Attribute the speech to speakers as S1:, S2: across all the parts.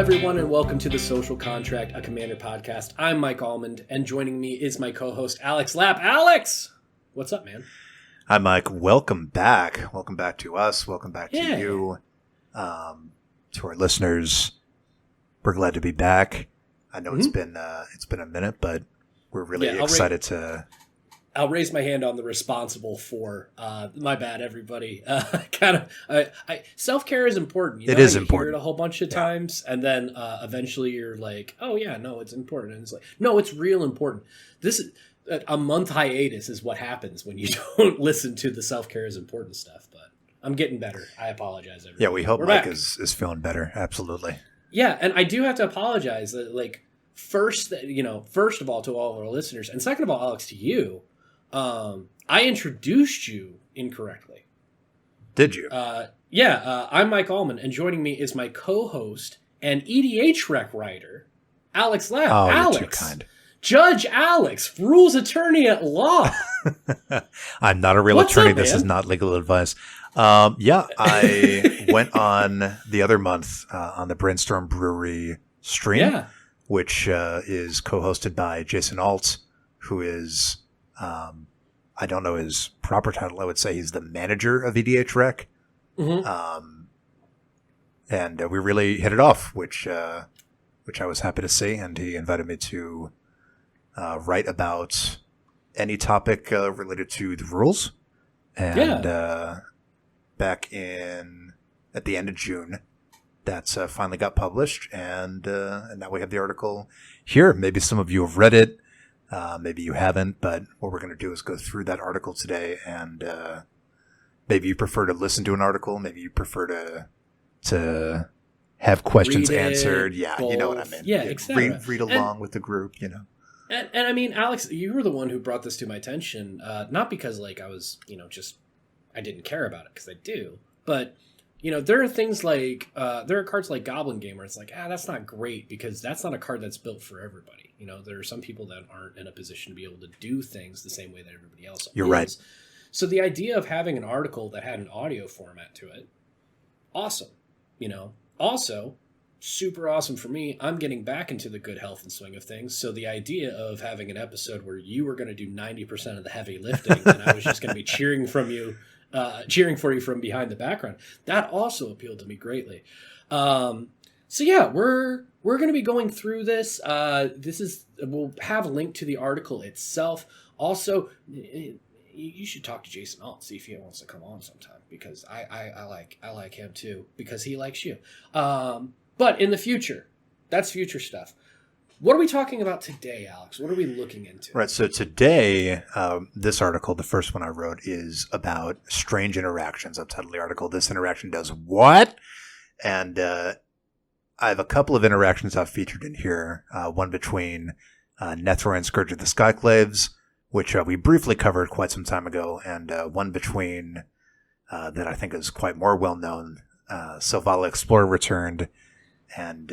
S1: everyone, and welcome to the Social Contract, a Commander podcast. I'm Mike Almond, and joining me is my co-host, Alex Lapp. Alex! What's up, man?
S2: Hi, Mike. Welcome back. Welcome back to us. Welcome back to you, to our listeners. We're glad to be back. I know it's been a minute, but we're really excited to...
S1: I'll raise my hand on the responsible for. My bad, everybody. Self-care is important. You know?
S2: It is
S1: you
S2: important.
S1: Hear it a whole bunch of times, and then eventually you're like, "Oh yeah, no, it's important." And it's like, no, it's real important. This is a month hiatus is what happens when you don't listen to the self-care is important stuff. But I'm getting better. I apologize, everybody.
S2: Yeah, we hope
S1: We're
S2: Mike
S1: back.
S2: is feeling better. Absolutely.
S1: Yeah, and I do have to apologize. First of all, to all of our listeners, and second of all, Alex, to you. I introduced you incorrectly.
S2: Did you?
S1: I'm Mike Allman, and joining me is my co-host and EDHREC writer, Alex Lapp.
S2: Oh,
S1: Alex,
S2: you're too kind.
S1: Judge Alex, rules attorney at law.
S2: I'm not a real
S1: What's
S2: attorney.
S1: up,
S2: This
S1: man?
S2: is not legal advice. I went on the other month on the Brainstorm Brewery stream, which is co-hosted by Jason Alt, who is... I don't know his proper title. I would say he's the manager of EDHREC.
S1: Mm-hmm.
S2: And we really hit it off, which I was happy to see. And he invited me to write about any topic related to the rules. And back at the end of June, that's finally got published. And now we have the article here. Maybe some of you have read it. Maybe you haven't, but what we're going to do is go through that article today, and maybe you prefer to listen to an article. Maybe you prefer to have questions answered. Yeah,
S1: both.
S2: You know what I mean.
S1: Yeah, etc.
S2: Read along with the group, you know.
S1: And I mean, Alex, you were the one who brought this to my attention, not because I was, I didn't care about it, because I do, but... there are things like, there are cards like Goblin Game where it's like, that's not great because that's not a card that's built for everybody. There are some people that aren't in a position to be able to do things the same way that everybody else
S2: You're
S1: is.
S2: right.
S1: So the idea of having an article that had an audio format to it, awesome. Also, super awesome for me. I'm getting back into the good health and swing of things. So the idea of having an episode where you were going to do 90% of the heavy lifting and I was just going to be cheering for you from behind the background. That also appealed to me greatly. We're going to be going through this. We'll have a link to the article itself. Also, you should talk to Jason Alt, see if he wants to come on sometime, because I like him too, because he likes you. But in the future, that's future stuff. What are we talking about today, Alex? What are we looking into?
S2: Right. So today, this article, the first one I wrote, is about strange interactions. I've titled the article, "This Interaction Does What?" And I have a couple of interactions I've featured in here. One between Nethor and Scourge of the Skyclaves, which we briefly covered quite some time ago, and one between that I think is quite more well-known, Selvala Explorer Returned, and...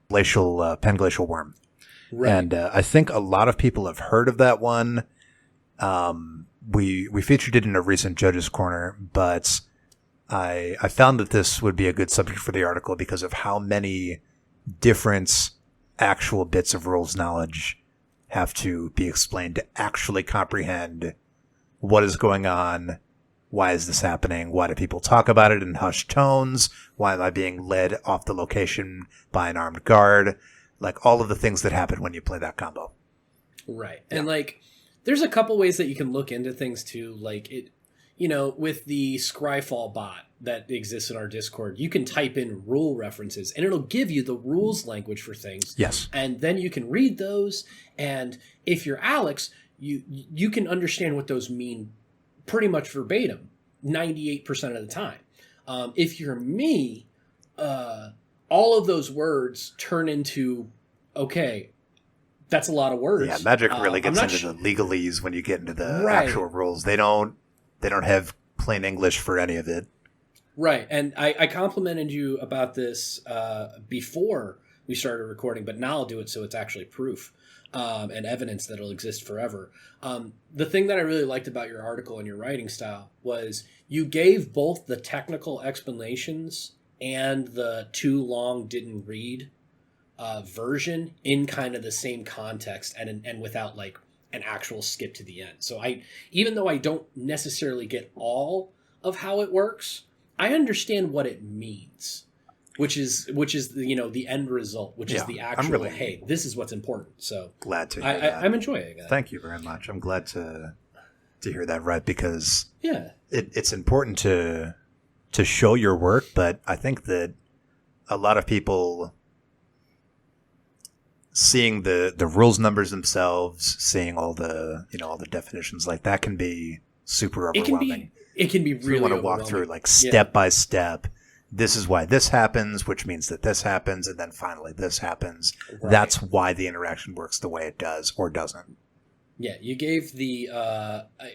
S2: Panglacial Worm. Right. And I think a lot of people have heard of that one. We featured it in a recent Judge's Corner, but I found that this would be a good subject for the article because of how many different actual bits of rules knowledge have to be explained to actually comprehend what is going on. Why is this happening? Why do people talk about it in hushed tones? Why am I being led off the location by an armed guard? Like all of the things that happen when you play that combo.
S1: Right. Yeah. And there's a couple ways that you can look into things too. With the Scryfall bot that exists in our Discord, you can type in rule references and it'll give you the rules language for things.
S2: Yes.
S1: And then you can read those. And if you're Alex, you can understand what those mean pretty much verbatim, 98% of the time. If you're me, all of those words turn into, okay, that's a lot of words.
S2: Yeah, Magic really gets into the legalese when you get into the actual rules. They don't have plain English for any of it.
S1: Right, and I complimented you about this before we started recording, but now I'll do it so it's actually proof. And evidence that it'll exist forever. The thing that I really liked about your article and your writing style was you gave both the technical explanations and the too long didn't read version in kind of the same context and without like an actual skip to the end. So even though I don't necessarily get all of how it works, I understand what it means, which is the end result, which is the actual hey, this is what's important. So
S2: glad to hear that.
S1: I'm enjoying it.
S2: Thank you very much. I'm glad to hear that, right? Because it's important to show your work, but I think that a lot of people seeing the rules numbers themselves, seeing all the all the definitions like that can be super overwhelming.
S1: It can be really.
S2: You want to walk through like step by step. This is why this happens, which means that this happens, and then finally this happens. Right. That's why the interaction works the way it does or doesn't.
S1: Yeah, you gave the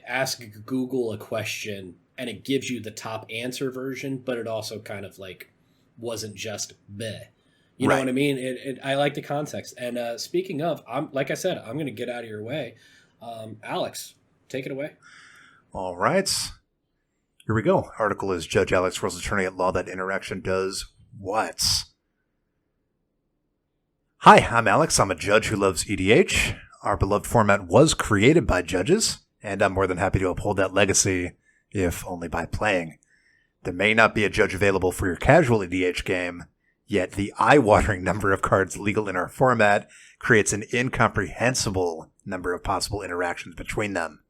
S1: ask Google a question, and it gives you the top answer version, but it also kind of like wasn't just bleh. You know what I mean? I like the context. And speaking of, like I said, I'm going to get out of your way. Alex, take it away.
S2: All right. Here we go. Article is Judge Alex Russell's attorney at law. That interaction does what? Hi, I'm Alex. I'm a judge who loves EDH. Our beloved format was created by judges, and I'm more than happy to uphold that legacy, if only by playing. There may not be a judge available for your casual EDH game, yet the eye-watering number of cards legal in our format creates an incomprehensible number of possible interactions between them.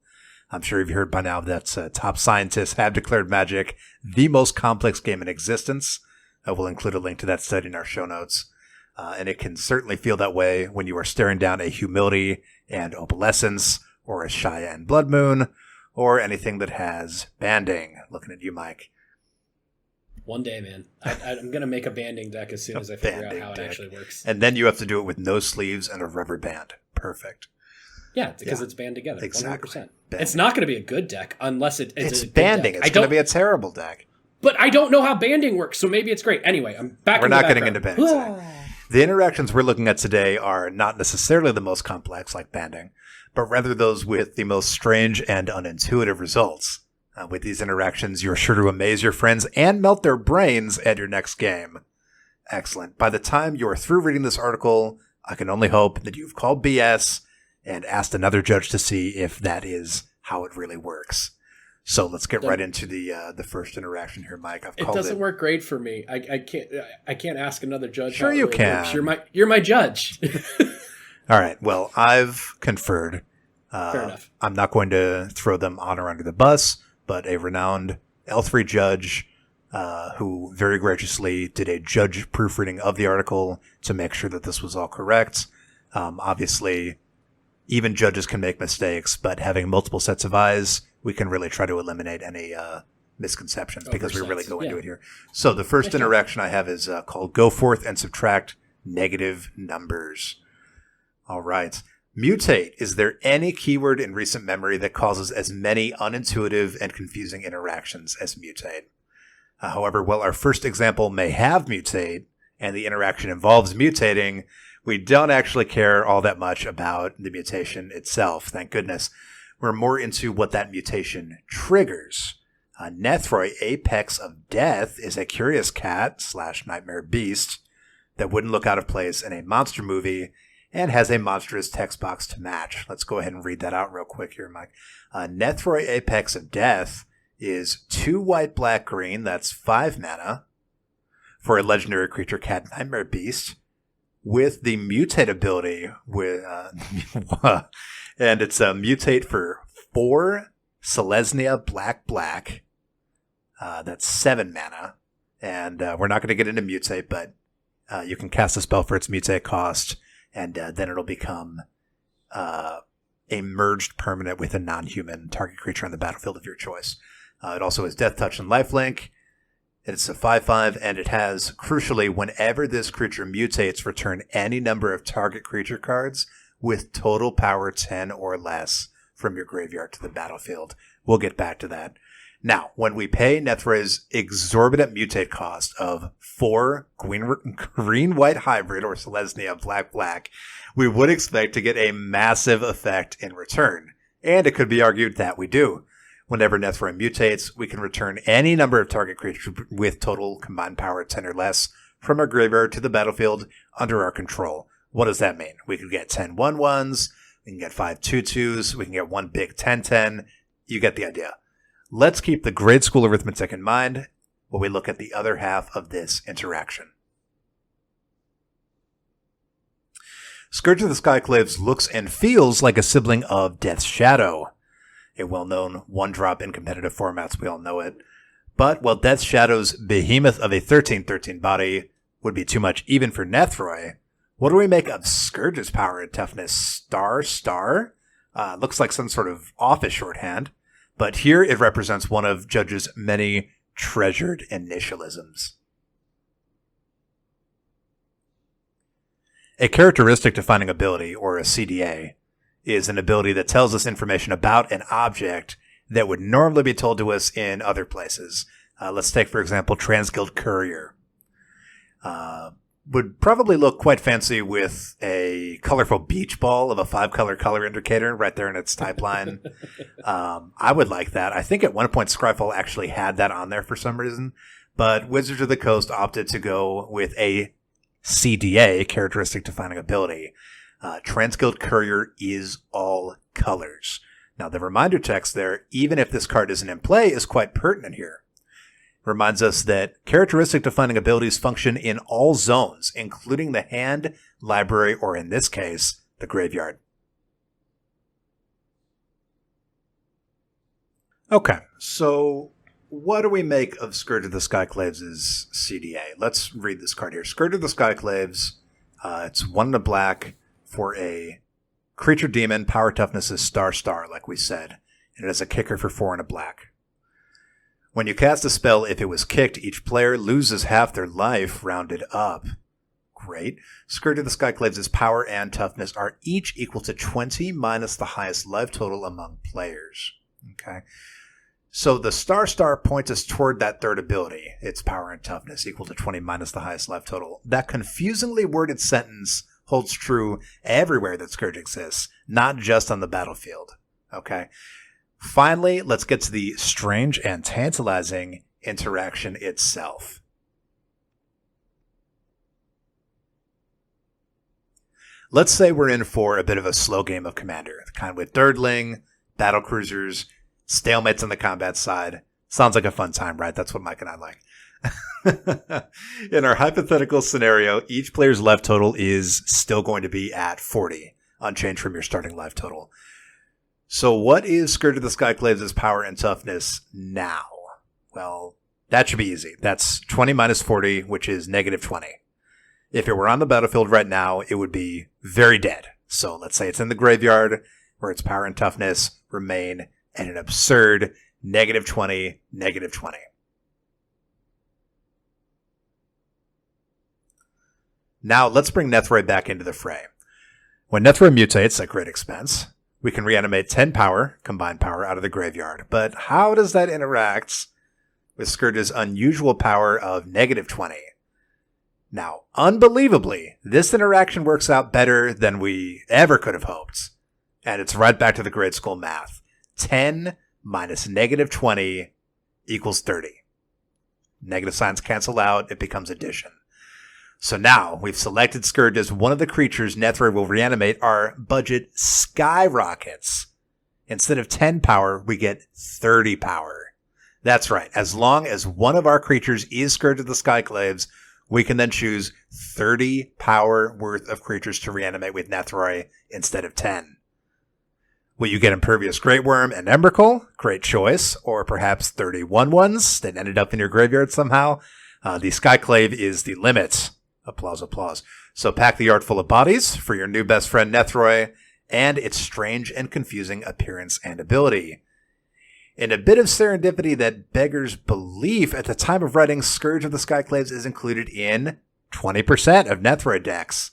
S2: I'm sure you've heard by now that top scientists have declared Magic the most complex game in existence. I will include a link to that study in our show notes. And it can certainly feel that way when you are staring down a Humility and Opalescence, or a Shaya and Blood Moon, or anything that has banding. Looking at you, Mike.
S1: One day, man. I'm going to make a banding deck as soon as I figure out how it actually works.
S2: And then you have to do it with no sleeves and a rubber band. Perfect.
S1: Yeah, because it's banned together.
S2: Exactly.
S1: 100%. It's not going to be a good deck unless it's a
S2: banding.
S1: Deck.
S2: It's going to be a terrible deck.
S1: But I don't know how banding works, so maybe it's great. Anyway, I'm back.
S2: We're not getting into banding today. The interactions we're looking at today are not necessarily the most complex, like banding, but rather those with the most strange and unintuitive results. With these interactions, you're sure to amaze your friends and melt their brains at your next game. Excellent. By the time you're through reading this article, I can only hope that you've called BS and asked another judge to see if that is how it really works. So let's get right into the first interaction here, Mike.
S1: It doesn't work great for me. I can't ask another judge.
S2: Sure, you can.
S1: Works. You're my judge.
S2: All right. Well, I've conferred.
S1: Fair enough.
S2: I'm not going to throw them on or under the bus, but a renowned L3 judge who very graciously did a judge proofreading of the article to make sure that this was all correct. Obviously, even judges can make mistakes, but having multiple sets of eyes, we can really try to eliminate any misconceptions because we really go into it here. So the first interaction I have is called Go Forth and Subtract Negative Numbers. All right. Mutate. Is there any keyword in recent memory that causes as many unintuitive and confusing interactions as mutate? However, while our first example may have mutate and the interaction involves mutating, we don't actually care all that much about the mutation itself, thank goodness. We're more into what that mutation triggers. Nethroi, Apex of Death, is a curious cat / nightmare beast that wouldn't look out of place in a monster movie and has a monstrous text box to match. Let's go ahead and read that out real quick here, Mike. Nethroi, Apex of Death is 2 white, black, green. That's 5 mana for a legendary creature cat nightmare beast with the mutate ability with and it's a mutate for 4 Selesnya black black. That's 7 mana. And we're not going to get into mutate, but you can cast a spell for its mutate cost, and then it'll become a merged permanent with a non-human target creature on the battlefield of your choice. It also has Death Touch and Lifelink. It's a 5/5, and it has, crucially, whenever this creature mutates, return any number of target creature cards with total power 10 or less from your graveyard to the battlefield. We'll get back to that. Now, when we pay Nethroi's exorbitant mutate cost of 4 green-white hybrid or Selesnya black-black, we would expect to get a massive effect in return. And it could be argued that we do. Whenever Nethroi mutates, we can return any number of target creatures with total combined power 10 or less from our graveyard to the battlefield under our control. What does that mean? We could get 10 1/1s, we can get 5 2/2s, we can get one big 10/10. You get the idea. Let's keep the grade school arithmetic in mind when we look at the other half of this interaction. Scourge of the Skyclaves looks and feels like a sibling of Death's Shadow, a well-known one-drop in competitive formats, we all know it. But while Death's Shadow's behemoth of a 13/13 body would be too much even for Nethroi, what do we make of Scourge's power and toughness? Star? Looks like some sort of office shorthand, but here it represents one of Judge's many treasured initialisms. A characteristic defining ability, or a CDA, is an ability that tells us information about an object that would normally be told to us in other places. Let's take, for example, Transguild Courier. Would probably look quite fancy with a colorful beach ball of a 5-color color indicator right there in its type line. I would like that. I think at one point Scryfall actually had that on there for some reason, but Wizards of the Coast opted to go with a CDA, characteristic defining ability. Transguild Courier is all colors. Now, the reminder text there, even if this card isn't in play, is quite pertinent here. Reminds us that characteristic defining abilities function in all zones, including the hand, library, or in this case, the graveyard. Okay, so what do we make of Scourge of the Skyclaves' CDA? Let's read this card here. Scourge of the Skyclaves, it's 1 and a black for a creature demon. Power toughness is star, like we said. And it has a kicker for 4 and a black. When you cast a spell, if it was kicked, each player loses half their life, rounded up. Great. Scourge of the Skyclaves' power and toughness are each equal to 20 minus the highest life total among players. Okay. So the star points us toward that third ability. Its power and toughness equal to 20 minus the highest life total. That confusingly worded sentence holds true everywhere that Scourge exists, not just on the battlefield. Okay. Finally, let's get to the strange and tantalizing interaction itself. Let's say we're in for a bit of a slow game of Commander, the kind with Dirtling, battle cruisers, stalemates on the combat side. Sounds like a fun time, right? That's what Mike and I like. In our hypothetical scenario, each player's life total is still going to be at 40, unchanged from your starting life total. So what is Scourge of the Skyclaves' power and toughness now? Well, that should be easy. That's 20 minus 40, which is negative 20. If it were on the battlefield right now, it would be very dead. So let's say it's in the graveyard, where its power and toughness remain at an absurd negative 20, negative 20. Now let's bring Nethroi back into the fray. When Nethroi mutates at great expense, we can reanimate 10 power, combined power, out of the graveyard. But how does that interact with Scourge's unusual power of negative 20? Now, unbelievably, this interaction works out better than we ever could have hoped. And it's right back to the grade school math. 10 minus negative 20 equals 30. Negative signs cancel out, it becomes addition. So now, we've selected Scourge as one of the creatures Nethroi will reanimate. Our budget skyrockets. Instead of 10 power, we get 30 power. That's right. As long as one of our creatures is Scourge of the Skyclaves, we can then choose 30 power worth of creatures to reanimate with Nethroi instead of 10. Will you get Impervious Great Worm and Emrakul? Great choice. Or perhaps 31 ones that ended up in your graveyard somehow. The Skyclave is the limit. Applause, applause. So pack the yard full of bodies for your new best friend Nethroi and its strange and confusing appearance and ability. In a bit of serendipity that beggars belief, at the time of writing, Scourge of the Skyclaves is included in 20% of Nethroi decks.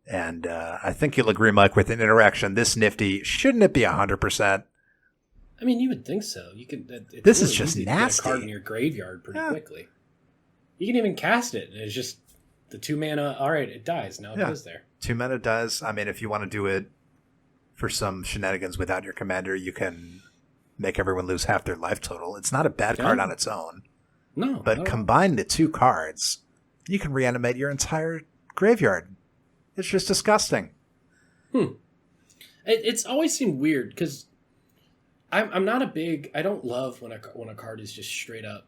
S2: And I think you'll agree, Mike, with an interaction this nifty, shouldn't it be 100%?
S1: I mean, you would think so. You could.
S2: This really is just nasty.
S1: Get a card in your graveyard pretty quickly. You can even cast it, and it's just the 2 mana. All right, it dies. Now it goes there. 2
S2: mana dies. I mean, if you want to do it for some shenanigans without your commander, you can make everyone lose half their life total. It's not a bad card on its own.
S1: No.
S2: But combine the two cards, you can reanimate your entire graveyard. It's just disgusting.
S1: It's always seemed weird because I'm not a big. I don't love when a card is just straight up.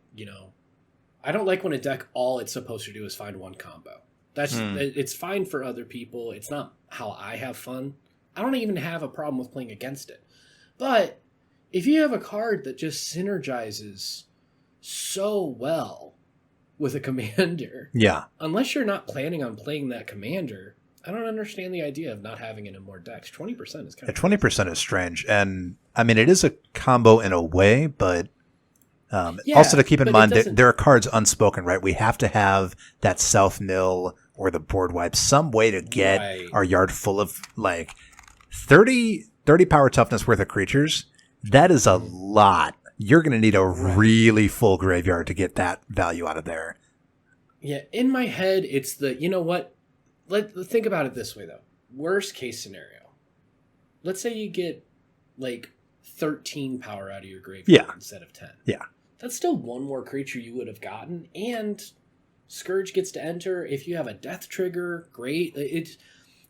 S1: I don't like when a deck all it's supposed to do is find one combo. It's fine for other people. It's not how I have fun. I don't even have a problem with playing against it. But if you have a card that just synergizes so well with a commander, unless you're not planning on playing that commander, I don't understand the idea of not having it in more decks. 20% is kind of
S2: 20% is strange, and I mean it is a combo in a way, but also to keep in mind there are cards unspoken, right? We have to have that south mill or the board wipe, some way to get our yard full of like 30 power toughness worth of creatures. That is a lot. You're going to need a really full graveyard to get that value out of there.
S1: Yeah, in my head, it's you know what? Think about it this way, though. Worst case scenario. Let's say you get, 13 power out of your graveyard instead of 10.
S2: Yeah.
S1: That's still one more creature you would have gotten, and Scourge gets to enter. If you have a death trigger, great.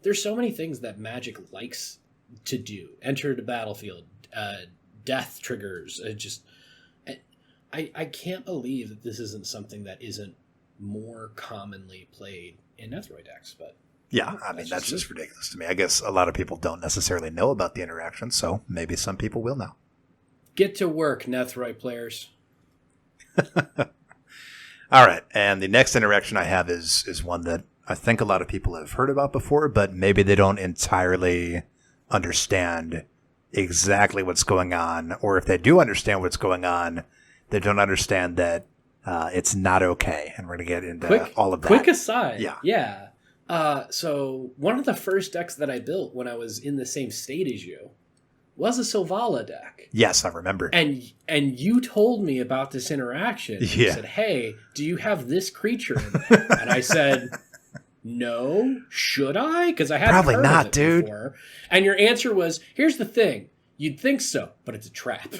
S1: There's so many things that Magic likes to do. Enter the battlefield, death triggers. I can't believe that this isn't something that isn't more commonly played in EDHREC decks, but
S2: I mean that's just ridiculous to me. I guess a lot of people don't necessarily know about the interaction, so maybe some people will now.
S1: Get to work, EDHREC players.
S2: All right, and the next interaction I have is one that I think a lot of people have heard about before, but maybe they don't entirely understand exactly what's going on, or if they do understand what's going on, they don't understand that it's not okay, and we're going to get into all of that.
S1: Quick aside.
S2: Yeah.
S1: So one of the first decks that I built when I was in the same state as you was a Selvala deck.
S2: Yes, I remember.
S1: And you told me about this interaction. You said, hey, do you have this creature in there? And I said, no, should I? Because I hadn't
S2: probably
S1: heard
S2: not,
S1: of it
S2: dude.
S1: Before. And your answer was, here's the thing. You'd think so, but it's a trap.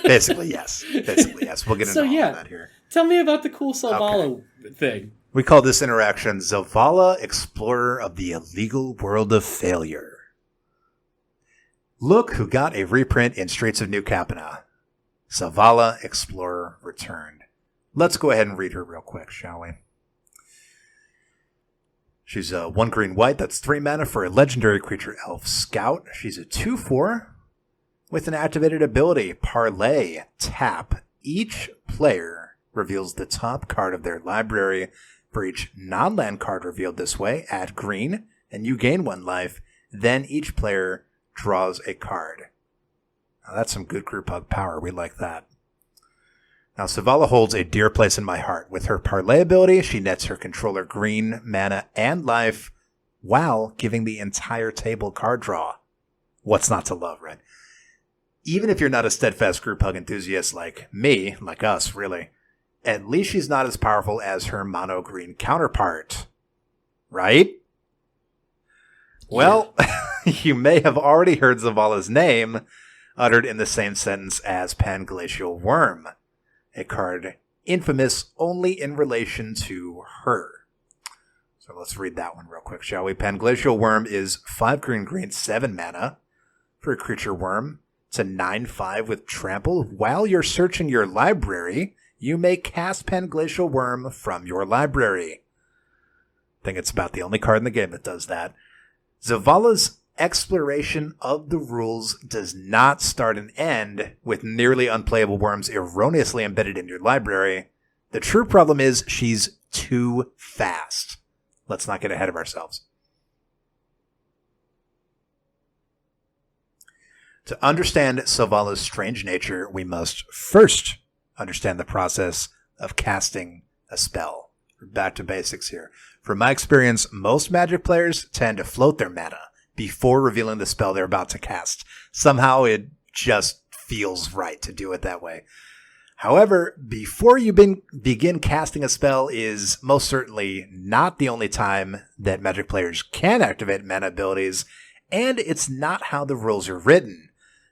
S2: Basically, yes. We'll get into all of that here.
S1: Tell me about the cool Selvala thing.
S2: We call this interaction Selvala, Explorer of the Illegal World of Failure. Look who got a reprint in Streets of New Capenna. Selvala, Explorer, returned. Let's go ahead and read her real quick, shall we? She's a 1 green-white, that's 3 mana for a legendary creature elf scout. She's a 2/4 with an activated ability, Parlay, tap. Each player reveals the top card of their library. For each non-land card revealed this way, add green, and you gain 1 life. Then each player draws a card. Now that's some good group hug power. We like that. Now, Selvala holds a dear place in my heart. With her Parlay ability, she nets her controller green, mana, and life, while giving the entire table card draw. What's not to love, right? Even if you're not a steadfast group hug enthusiast like me, like us, really, at least she's not as powerful as her mono green counterpart. Right? Well, you may have already heard Zavala's name uttered in the same sentence as Panglacial Worm, a card infamous only in relation to her. So let's read that one real quick, shall we? Panglacial Worm is 5 green, 7 mana for a creature worm. It's a 9/5 with trample. While you're searching your library, you may cast Panglacial Worm from your library. I think it's about the only card in the game that does that. Zavala's exploration of the rules does not start and end with nearly unplayable worms erroneously embedded in your library. The true problem is she's too fast. Let's not get ahead of ourselves. To understand Selvala's strange nature, we must first understand the process of casting a spell. We're back to basics here. From my experience, most Magic players tend to float their mana before revealing the spell they're about to cast. Somehow it just feels right to do it that way. However, before you begin casting a spell is most certainly not the only time that Magic players can activate mana abilities, and it's not how the rules are written.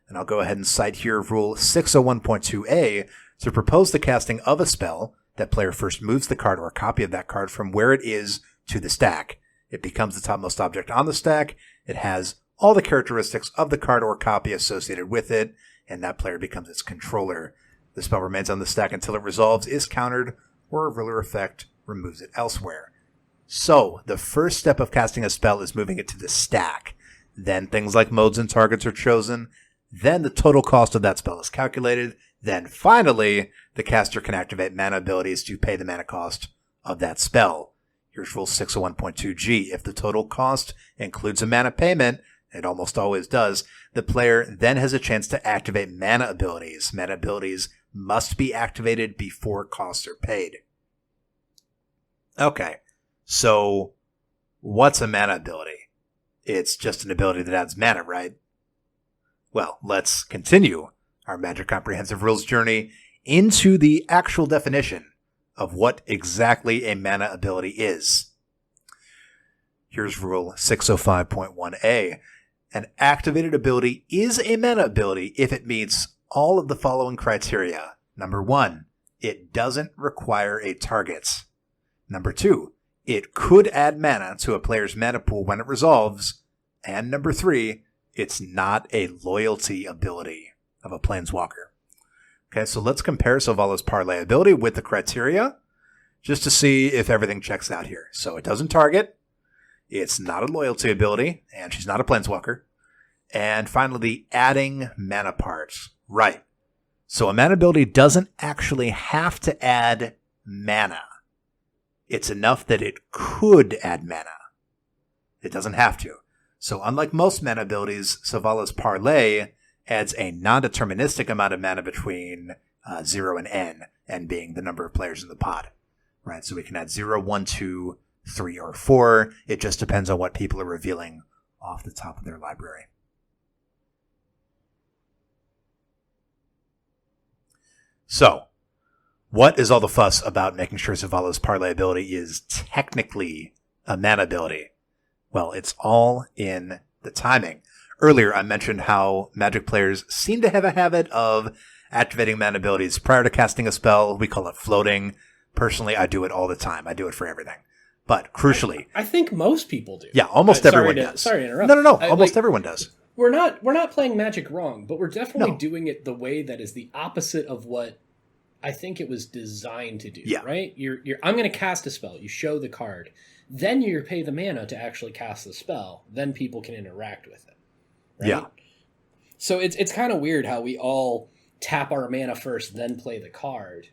S2: and I'll go ahead and cite here Rule 601.2a, to propose the casting of a spell, that player first moves the card or a copy of that card from where it is to the stack. It becomes the topmost object on the stack. It has all the characteristics of the card or copy associated with it, and that player becomes its controller. The spell remains on the stack until it resolves, is countered, or a ruler effect removes it elsewhere. So, the first step of casting a spell is moving it to the stack. Then things like modes and targets are chosen. Then the total cost of that spell is calculated. Then finally, the caster can activate mana abilities to pay the mana cost of that spell. Here's Rule 601.2g. If the total cost includes a mana payment, it almost always does, the player then has a chance to activate mana abilities. Mana abilities must be activated before costs are paid. Okay, so what's a mana ability? It's just an ability that adds mana, right? Well, let's continue our Magic Comprehensive Rules journey into the actual definition of what exactly a mana ability is. Here's Rule 605.1a. An activated ability is a mana ability if it meets all of the following criteria. Number 1, it doesn't require a target. Number 2, it could add mana to a player's mana pool when it resolves. And number 3, it's not a loyalty ability of a planeswalker. Okay, so let's compare Sylvala's Parlay ability with the criteria just to see if everything checks out here. So it doesn't target, it's not a loyalty ability, and she's not a planeswalker. And finally, the adding mana part. Right. So a mana ability doesn't actually have to add mana. It's enough that it could add mana. It doesn't have to. So unlike most mana abilities, Sylvala's Parlay adds a non-deterministic amount of mana between 0 and n being the number of players in the pod. Right, so we can add 0, 1, 2, 3, or 4. It just depends on what people are revealing off the top of their library. So, what is all the fuss about making sure Sylvala's Parlay ability is technically a mana ability? Well, it's all in the timing. Earlier, I mentioned how Magic players seem to have a habit of activating mana abilities prior to casting a spell. We call it floating. Personally, I do it all the time. I do it for everything. But crucially,
S1: I think most people do.
S2: Yeah, almost everyone does.
S1: Sorry to interrupt.
S2: No. Almost everyone does.
S1: We're not playing Magic wrong, but we're definitely doing it the way that is the opposite of what I think it was designed to do. Yeah. Right? I'm going to cast a spell. You show the card. Then you pay the mana to actually cast the spell. Then people can interact with it. Right? Yeah. So it's kind of weird how we all tap our mana first, then play the card.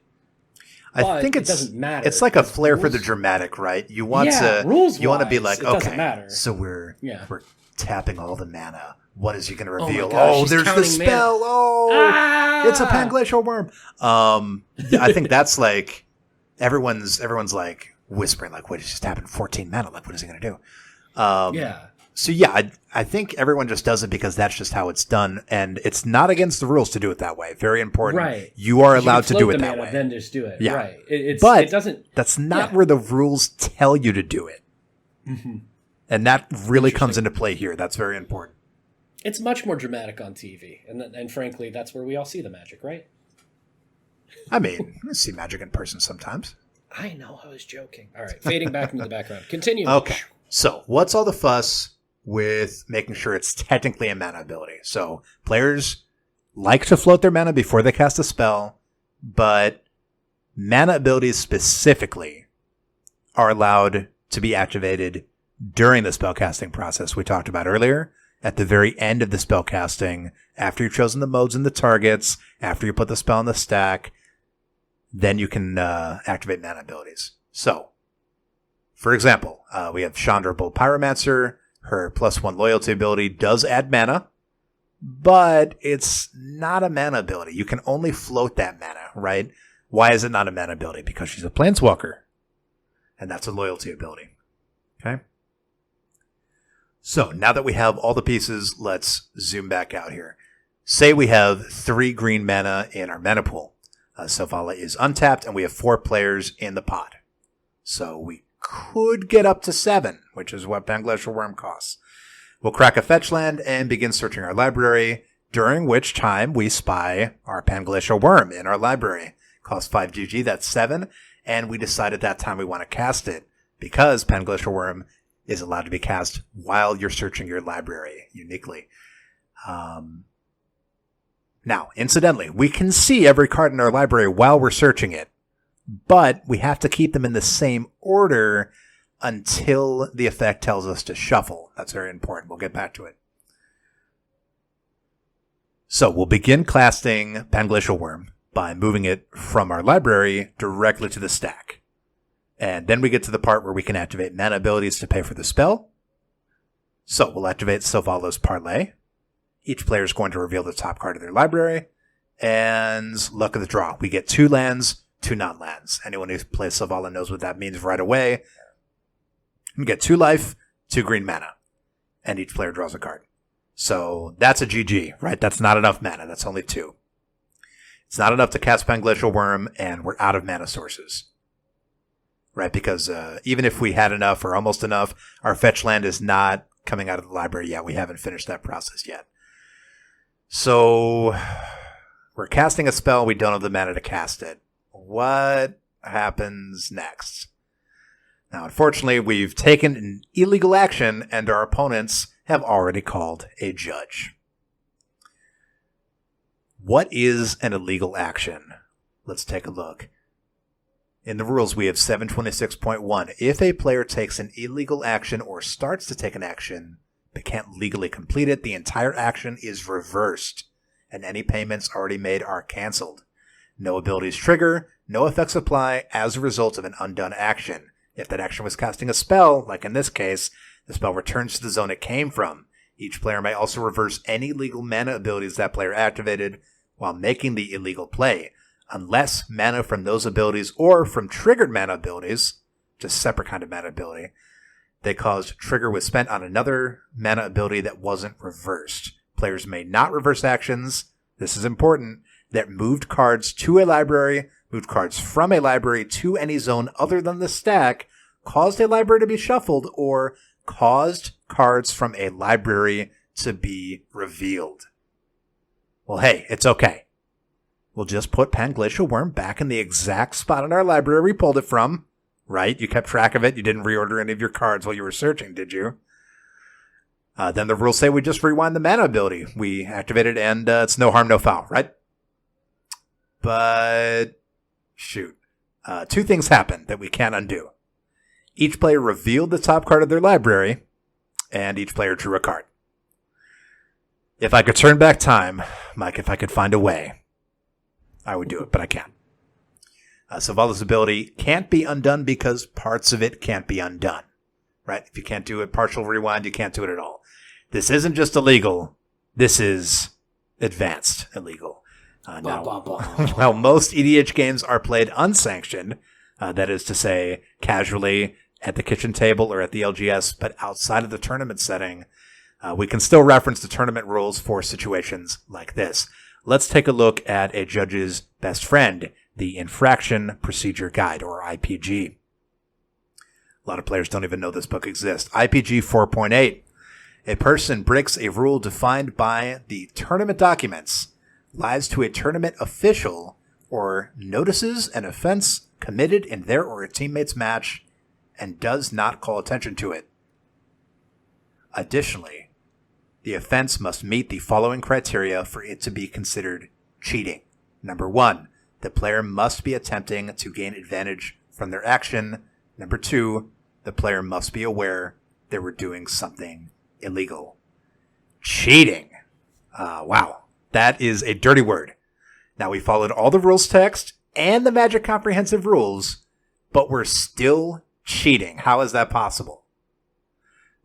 S2: I think it doesn't matter. It's like a flair for the dramatic, right? You want to be like, okay, so we're tapping all the mana. What is he going to reveal? Oh, there's the spell. Oh, it's a Panglacial Worm. I think that's like everyone's like whispering, like, wait, he's just tapping 14 mana. Like, what is he going to do? So yeah, I think everyone just does it because that's just how it's done, and it's not against the rules to do it that way. Very important. Right. You are allowed to do it that way.
S1: Then just do it.
S2: Yeah.
S1: Right.
S2: It doesn't. That's not where the rules tell you to do it. Mm-hmm. And that really comes into play here. That's very important.
S1: It's much more dramatic on TV, and frankly, that's where we all see the magic, right?
S2: I mean, I see magic in person sometimes.
S1: I know. I was joking. All right, fading back into the background. Continue.
S2: Okay. So, what's all the fuss with making sure it's technically a mana ability? So players like to float their mana before they cast a spell, but mana abilities specifically are allowed to be activated during the spellcasting process we talked about earlier. At the very end of the spellcasting, after you've chosen the modes and the targets, after you put the spell in the stack, then you can activate mana abilities. So, for example, we have Chandra Bold Pyromancer. Her +1 loyalty ability does add mana, but it's not a mana ability. You can only float that mana, right? Why is it not a mana ability? Because she's a planeswalker, and that's a loyalty ability. Okay? So, now that we have all the pieces, let's zoom back out here. Say we have 3 green mana in our mana pool. Sylvala is untapped, and we have 4 players in the pod. So, we could get up to 7, which is what Panglacial Worm costs. We'll crack a fetch land and begin searching our library. during which time we spy our Panglacial Worm in our library. Costs 5 GG, that's 7, and we decide at that time we want to cast it, because Panglacial Worm is allowed to be cast while you're searching your library, uniquely. Now, incidentally, we can see every card in our library while we're searching it, but we have to keep them in the same order until the effect tells us to shuffle. That's very important. We'll get back to it. So we'll begin casting Panglacial Worm by moving it from our library directly to the stack. And then we get to the part where we can activate mana abilities to pay for the spell. So we'll activate Selvalla's Parlay. Each player is going to reveal the top card of their library. And luck of the draw. We get 2 lands, 2 non-lands. Anyone who plays Selvala knows what that means right away. We get 2 life, 2 green mana. And each player draws a card. So that's a GG, right? That's not enough mana. That's only 2. It's not enough to cast Panglacial Worm, and we're out of mana sources. Right? Because even if we had enough or almost enough, our fetch land is not coming out of the library yet. We haven't finished that process yet. So we're casting a spell. We don't have the mana to cast it. What happens next? Now, unfortunately, we've taken an illegal action, and our opponents have already called a judge. What is an illegal action? Let's take a look. In the rules, we have 726.1. If a player takes an illegal action or starts to take an action but can't legally complete it, the entire action is reversed, and any payments already made are canceled. No abilities trigger, no effects apply as a result of an undone action. If that action was casting a spell, like in this case, the spell returns to the zone it came from. Each player may also reverse any legal mana abilities that player activated while making the illegal play, unless mana from those abilities or from triggered mana abilities, just separate kind of mana ability, they caused trigger was spent on another mana ability that wasn't reversed. Players may not reverse actions, this is important, that moved cards to a library, moved cards from a library to any zone other than the stack, caused a library to be shuffled, or caused cards from a library to be revealed. Well, hey, it's okay. We'll just put Panglacial Worm back in the exact spot in our library we pulled it from, right? You kept track of it. You didn't reorder any of your cards while you were searching, did you? Then the rules say we just rewind the mana ability. We activate it, and it's no harm, no foul, right? But, shoot. 2 things happen that we can't undo. Each player revealed the top card of their library, and each player drew a card. If I could turn back time, Mike, if I could find a way, I would do it, but I can't. Selvalla's ability can't be undone because parts of it can't be undone. Right? If you can't do a partial rewind, you can't do it at all. This isn't just illegal. This is advanced illegal. While most EDH games are played unsanctioned, that is to say, casually at the kitchen table or at the LGS, but outside of the tournament setting, we can still reference the tournament rules for situations like this. Let's take a look at a judge's best friend, the Infraction Procedure Guide, or IPG. A lot of players don't even know this book exists. IPG 4.8. A person breaks a rule defined by the tournament documents, lies to a tournament official, or notices an offense committed in their or a teammate's match and does not call attention to it. Additionally, the offense must meet the following criteria for it to be considered cheating. Number 1, the player must be attempting to gain advantage from their action. Number 2, the player must be aware they were doing something illegal. Cheating. Wow. That is a dirty word. Now, we followed all the rules text and the Magic Comprehensive rules, but we're still cheating. How is that possible?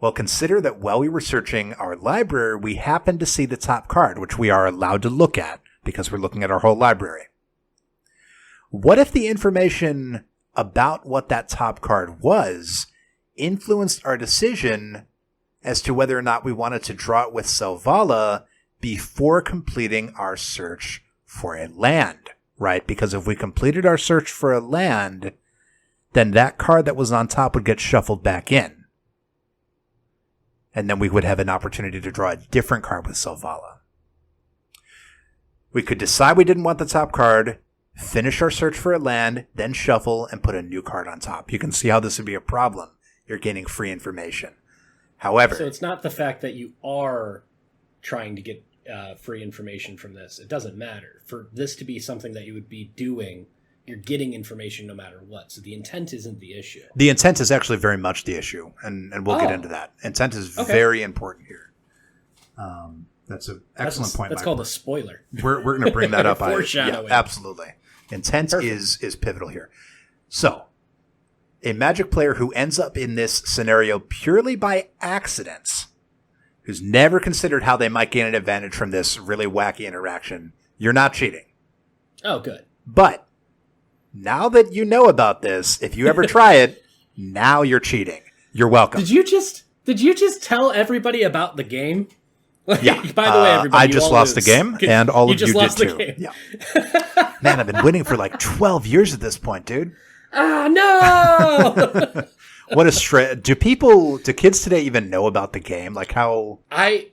S2: Well, consider that while we were searching our library, we happened to see the top card, which we are allowed to look at because we're looking at our whole library. What if the information about what that top card was influenced our decision as to whether or not we wanted to draw it with Selvala before completing our search for a land, right? Because if we completed our search for a land, then that card that was on top would get shuffled back in. And then we would have an opportunity to draw a different card with Selvala. We could decide we didn't want the top card, finish our search for a land, then shuffle and put a new card on top. You can see how this would be a problem. You're gaining free information. However...
S1: So it's not the fact that you are trying to get free information from this. It doesn't matter. For this to be something that you would be doing, you're getting information no matter what. So the intent isn't the issue.
S2: The intent is actually very much the issue, and we'll get into that. Intent is very important here. That's an excellent point.
S1: That's called a spoiler.
S2: We're going to bring that up.
S1: Foreshadowing.
S2: Yeah, absolutely. Intent is pivotal here. So, a Magic player who ends up in this scenario purely by accident, who's never considered how they might gain an advantage from this really wacky interaction, you're not cheating.
S1: Oh, good.
S2: But now that you know about this, if you ever try it, now you're cheating. You're welcome.
S1: Did you just tell everybody about the game?
S2: Yeah.
S1: By the way, everybody,
S2: I just lost the game, and all of you did too.
S1: Game.
S2: Yeah. Man, I've been winning for like 12 years at this point, dude.
S1: Ah, no!
S2: What a do kids today even know about the game? Like how?
S1: I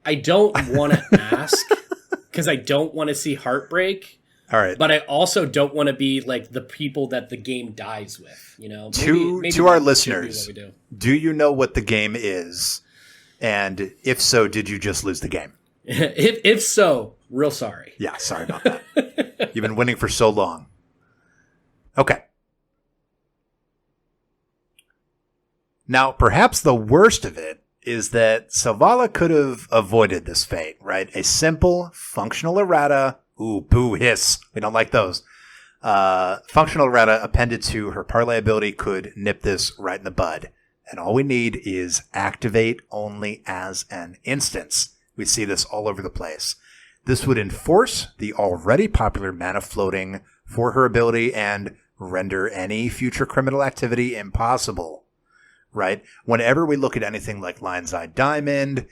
S1: don't want to ask because I don't want to see heartbreak.
S2: All right.
S1: But I also don't want to be like the people that the game dies with, you know?
S2: Maybe to our listeners, do you know what the game is? And if so, did you just lose the game?
S1: if so, real sorry.
S2: Yeah, sorry about that. You've been winning for so long. Okay. Now, perhaps the worst of it is that Selvala could have avoided this fate, right? A simple, functional errata. Ooh, boo, hiss. We don't like those. Functional errata appended to her parlay ability could nip this right in the bud. And all we need is activate only as an instance. We see this all over the place. This would enforce the already popular mana floating for her ability and render any future criminal activity impossible. Right? Whenever we look at anything like Lion's Eye Diamond,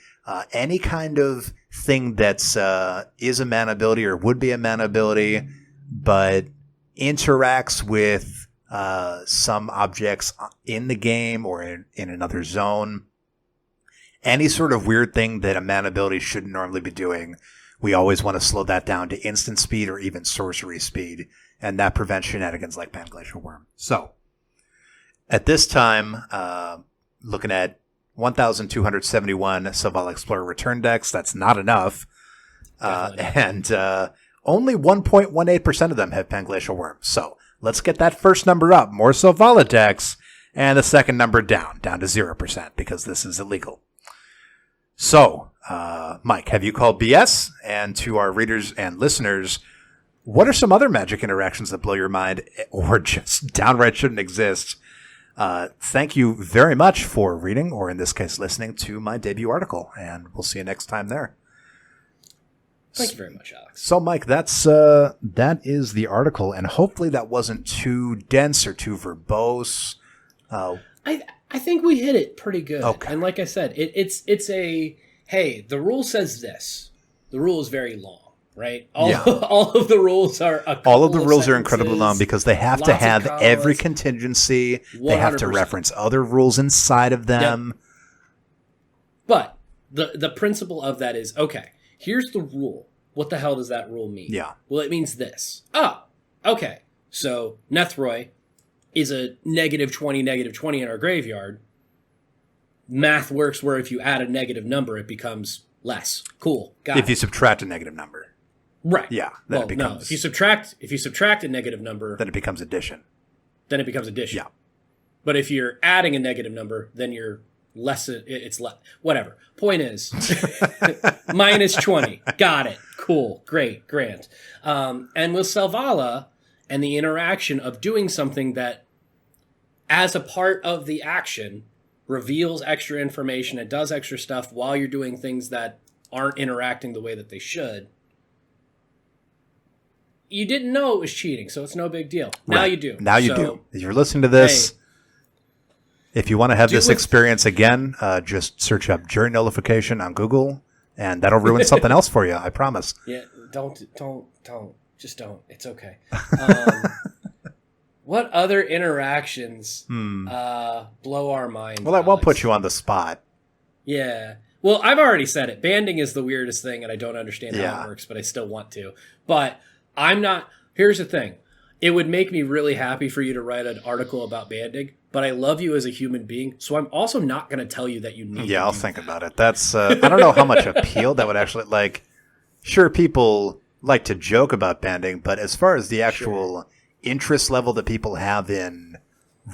S2: any kind of thing that's is a mana ability or would be a mana ability, but interacts with some objects in the game or in another zone, any sort of weird thing that a mana ability shouldn't normally be doing, we always want to slow that down to instant speed or even sorcery speed, and that prevents shenanigans like Panglacial Worm. So, at this time, looking at 1,271 Selvala Explorer return decks, that's not enough. And only 1.18% of them have Panglacial Worm. So let's get that first number up. More Selvala decks, and the second number down to 0% because this is illegal. So, Mike, have you called BS? And to our readers and listeners, what are some other Magic interactions that blow your mind or just downright shouldn't exist? Thank you very much for reading, or in this case, listening to my debut article, and we'll see you next time there.
S1: Thank you very much, Alex.
S2: So, Mike, that is the article, and hopefully that wasn't too dense or too verbose.
S1: I think we hit it pretty good.
S2: Okay.
S1: And like I said, it's a, hey, the rule says this. The rule is very long. Right? All of the rules are
S2: incredibly long because they have to have every contingency. 100%. They have to reference other rules inside of them.
S1: Yep. But the principle of that is, okay, here's the rule. What the hell does that rule mean?
S2: Yeah.
S1: Well, it means this. Oh, okay. So Nethroi is a -20 in our graveyard. Math works where if you add a negative number, it becomes less. Cool. Got it.
S2: If you subtract a negative number.
S1: Right.
S2: Yeah.
S1: Well, no. If you subtract a negative number,
S2: then it becomes addition.
S1: Yeah. But if you're adding a negative number, then you're less. It's less. Whatever. Point is, -20. Got it. Cool. Great. Grand. And with Selvala and the interaction of doing something that, as a part of the action, reveals extra information, it does extra stuff while you're doing things that aren't interacting the way that they should. You didn't know it was cheating, so it's no big deal. Right. Now you do.
S2: Now you do. If you're listening to this, if you want to have this experience again, just search up jury nullification on Google, and that'll ruin something else for you, I promise.
S1: Yeah, don't. Just don't. It's okay. What other interactions blow our mind?
S2: Well, I won't put you on the spot.
S1: Yeah. Well, I've already said it. Banding is the weirdest thing, and I don't understand how
S2: Yeah.
S1: it works, but I still want to. But I'm not. Here's the thing. It would make me really happy for you to write an article about banding, but I love you as a human being, so I'm also not going to tell you that you need to
S2: Yeah, I'll
S1: do
S2: think
S1: that.
S2: about it. That's I don't know how much appeal that would actually like. Sure, people like to joke about banding, but as far as the actual interest level that people have in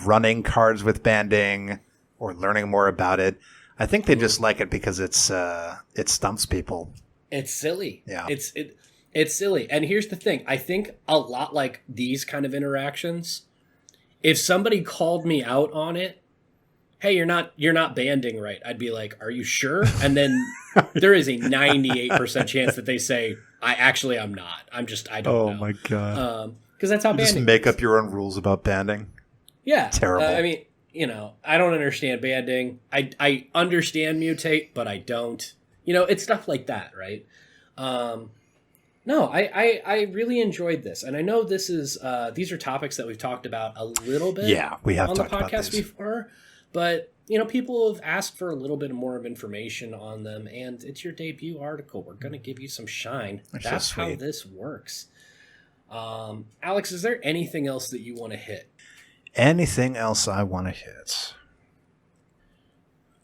S2: running cards with banding or learning more about it, I think they just like it because it stumps people.
S1: It's silly.
S2: Yeah.
S1: It's silly. And here's the thing. I think a lot like these kind of interactions, if somebody called me out on it, hey, you're not banding right, I'd be like, are you sure? And then there is a 98% chance that they say, I'm not. I don't know.
S2: Oh my god.
S1: Because that's how
S2: You
S1: banding
S2: just make
S1: is.
S2: up your own rules about banding.
S1: Yeah.
S2: Terrible.
S1: I mean, I don't understand banding. I understand mutate, but I don't. It's stuff like that, right? No, I really enjoyed this. And I know these are topics that we've talked about a little bit
S2: Yeah, we have
S1: on the
S2: talked about
S1: podcast
S2: these.
S1: before. But, people have asked for a little bit more of information on them, and it's your debut article. We're going to give you some shine.
S2: That's
S1: That's
S2: so
S1: how
S2: sweet.
S1: this works. Alex, is there anything else that you want to hit?
S2: Anything else I want to hit?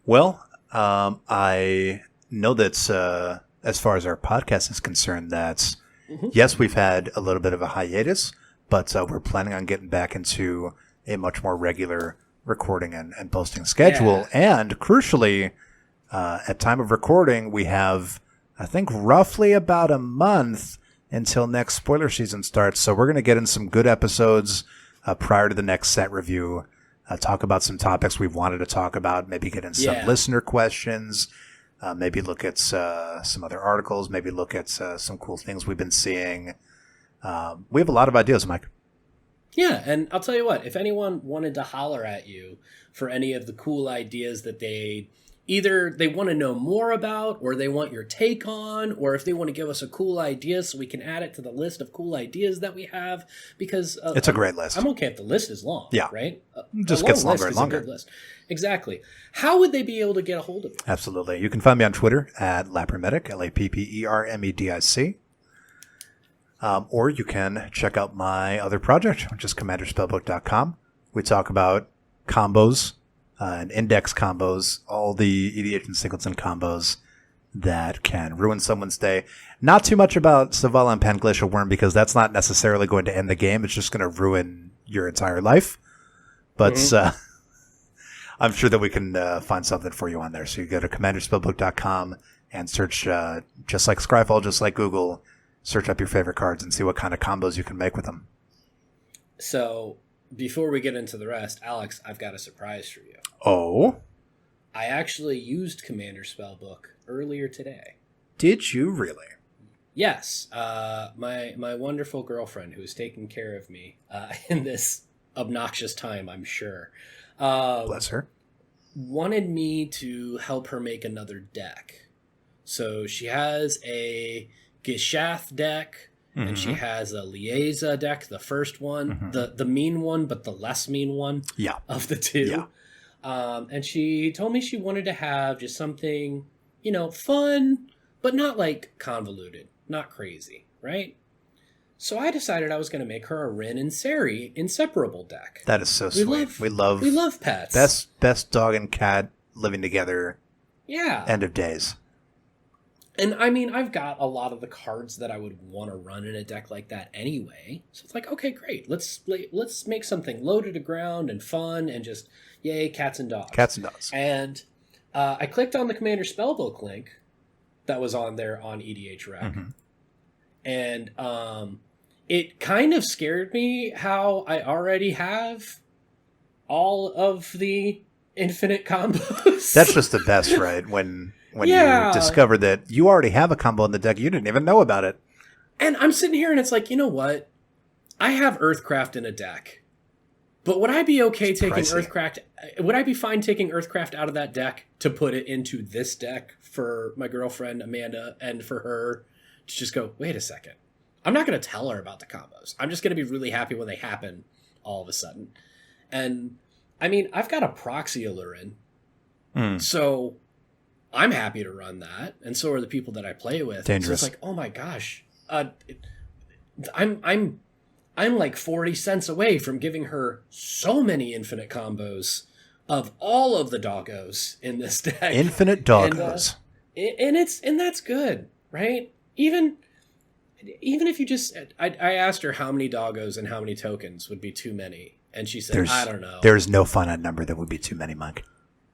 S2: Well, I know that as far as our podcast is concerned, that yes, we've had a little bit of a hiatus, but we're planning on getting back into a much more regular recording and posting schedule. And crucially, at time of recording, we have, I think, roughly about a month until next spoiler season starts. So we're going to get in some good episodes prior to the next set review, talk about some topics we've wanted to talk about, maybe get in some listener questions, maybe look at some other articles, maybe look at some cool things we've been seeing. We have a lot of ideas, Mike.
S1: Yeah, and I'll tell you what, if anyone wanted to holler at you for any of the cool ideas that they want to know more about, or they want your take on, or if they want to give us a cool idea so we can add it to the list of cool ideas that we have, because
S2: it's a great list.
S1: I'm okay if the list is long,
S2: Yeah.
S1: right?
S2: Just
S1: a
S2: gets
S1: long
S2: longer
S1: list
S2: and
S1: is a
S2: longer.
S1: good list. Exactly. How would they be able to get a hold of you?
S2: Absolutely. You can find me on Twitter at Lappermedic, LAPPERMEDIC. Or you can check out my other project, which is CommanderSpellbook.com. We talk about combos and index combos, all the EDH and Singleton combos that can ruin someone's day. Not too much about Savala and Panglacial Worm, because that's not necessarily going to end the game. It's just going to ruin your entire life. But I'm sure that we can find something for you on there. So you go to CommanderSpellbook.com and search, just like Scryfall, just like Google, search up your favorite cards and see what kind of combos you can make with them.
S1: So, before we get into the rest, Alex, I've got a surprise for you.
S2: Oh?
S1: I actually used Commander Spellbook earlier today.
S2: Did you really?
S1: Yes, my wonderful girlfriend, who's taking care of me in this obnoxious time, I'm sure,
S2: Bless her.
S1: wanted me to help her make another deck. So she has a Gishath deck, and she has a Liaza deck, the first one, the mean one, but the less mean one
S2: Yeah.
S1: of the two.
S2: Yeah.
S1: And she told me she wanted to have just something, fun, but not like convoluted, not crazy, right? So I decided I was going to make her a Rin and Seri inseparable deck.
S2: That is so sweet. We love
S1: pets.
S2: Best dog and cat living together.
S1: Yeah.
S2: End of days.
S1: And I mean, I've got a lot of the cards that I would want to run in a deck like that anyway. So it's like, okay, great. Let's make something low to the ground and fun and just, yay, cats and dogs.
S2: Cats and dogs.
S1: And I clicked on the Commander Spellbook link that was on there on EDHREC. And it kind of scared me how I already have all of the infinite combos.
S2: That's just the best, right? When you discover that you already have a combo in the deck, you didn't even know about it.
S1: And I'm sitting here and it's like, you know what? I have Earthcraft in a deck. But would I be okay taking
S2: pricey.
S1: Earthcraft? Would I be fine taking Earthcraft out of that deck to put it into this deck for my girlfriend Amanda and for her to just go, wait a second. I'm not going to tell her about the combos. I'm just going to be really happy when they happen all of a sudden. And I mean, I've got a proxy Allurin. So I'm happy to run that, and so are the people that I play with.
S2: Dangerous.
S1: So it's like, oh my gosh, I'm like 40 cents away from giving her so many infinite combos of all of the doggos in this deck.
S2: Infinite doggos.
S1: And that's good, right? Even if you just, I asked her how many doggos and how many tokens would be too many, and she said, I don't know.
S2: There's no finite number that would be too many, Mike.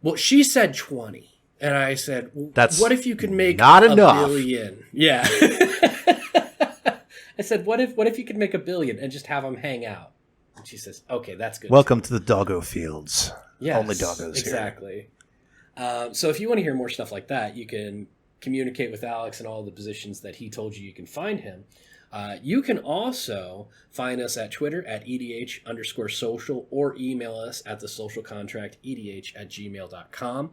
S1: Well, she said 20. And I said,
S2: That's
S1: what if you could make
S2: not
S1: a
S2: enough.
S1: billion? Yeah. I said, what if you could make $1 billion and just have them hang out? And she says, okay, that's good.
S2: Welcome to the doggo fields.
S1: Yes,
S2: only doggos
S1: exactly. Here. So if you want to hear more stuff like that, you can communicate with Alex and all the positions that he told you can find him. You can also find us at Twitter at EDH_social or email us at thesocialcontractedh@gmail.com.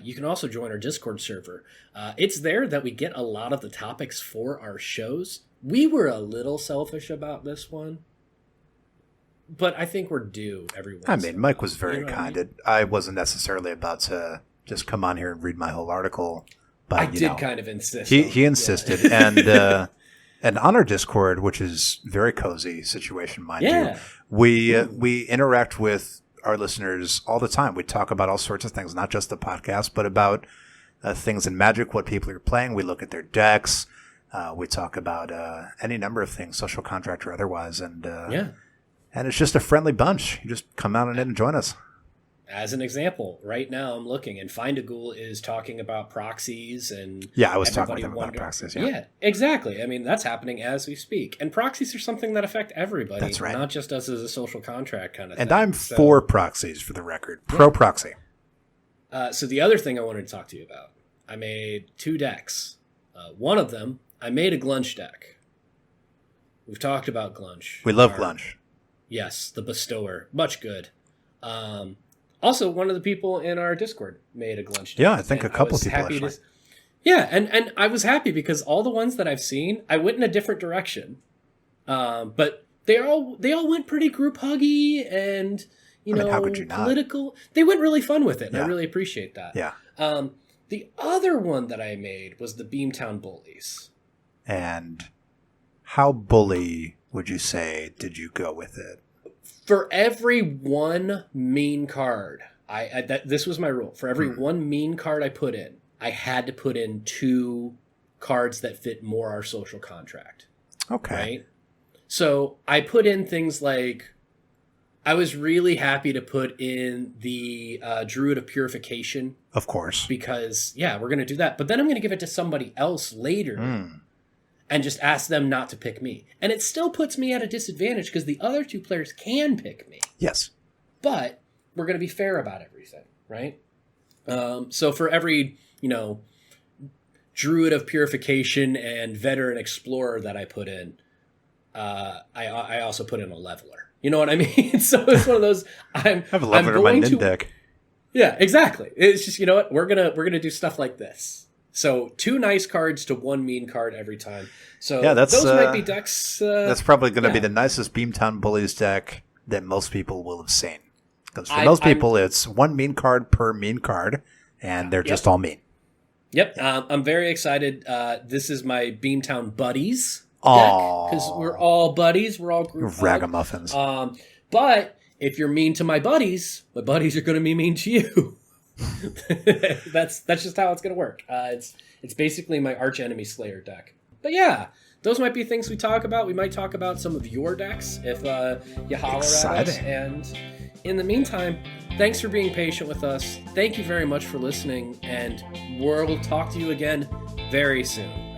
S1: You can also join our Discord server. It's there that we get a lot of the topics for our shows. We were a little selfish about this one, but I think we're due every once.
S2: I mean, Mike was very kind. I wasn't necessarily about to just come on here and read my whole article, but
S1: I did kind of insist.
S2: He insisted, yeah. And on our Discord, which is very cozy situation, mind you, we interact with our listeners all the time. We talk about all sorts of things, not just the podcast, but about things in Magic, what people are playing. We look at their decks. We talk about any number of things, social contract or otherwise, and it's just a friendly bunch. You just come out and join us.
S1: As an example, right now I'm looking, and Find a Ghoul is talking about proxies, and
S2: I was talking with them about proxies.
S1: Yeah, exactly. I mean, that's happening as we speak, and proxies are something that affect everybody.
S2: That's right.
S1: Not just us as a social contract kind of thing.
S2: And I'm for proxies, for the record. Pro proxy.
S1: So the other thing I wanted to talk to you about, I made 2 decks. One of them, I made a Glunch deck. We've talked about Glunch.
S2: We love Glunch.
S1: Yes, the bestower. Much good. Also, one of the people in our Discord made a Glunch deck.
S2: Yeah, I think a couple people actually.
S1: And I was happy because all the ones that I've seen, I went in a different direction. But they all went pretty group huggy and,
S2: how could you not?
S1: Political. They went really fun with it, and I really appreciate that.
S2: Yeah.
S1: The other one that I made was the Beamtown Bullies.
S2: And how bully would you say did you go with it?
S1: For every one mean card, this was my rule. For every one mean card I put in, I had to put in 2 cards that fit more our social contract.
S2: Okay.
S1: Right? So I put in things like, I was really happy to put in the Druid of Purification.
S2: Of course.
S1: Because, we're going to do that. But then I'm going to give it to somebody else later. And just ask them not to pick me. And it still puts me at a disadvantage because the other 2 players can pick me.
S2: Yes.
S1: But we're going to be fair about everything, right? So for every, Druid of Purification and Veteran Explorer that I put in, I also put in a Leveler. You know what I mean? So it's one of those, I
S2: have a Leveler in my Nin deck.
S1: Yeah, exactly. It's just, what? We're gonna do stuff like this. So 2 nice cards to 1 mean card every time. So those might be decks.
S2: That's probably going to be the nicest Beamtown Bullies deck that most people will have seen. Because for most people, it's 1 mean card per mean card, and they're just all mean.
S1: Yep. I'm very excited. This is my Beamtown Buddies deck, because we're all buddies. We're all group
S2: ragamuffins.
S1: But if you're mean to my buddies are going to be mean to you. That's just how it's going to work. It's basically my arch enemy Slayer deck. But those might be things we talk about. We might talk about some of your decks if you holler at us. And in the meantime, thanks for being patient with us. Thank you very much for listening, and we'll talk to you again very soon.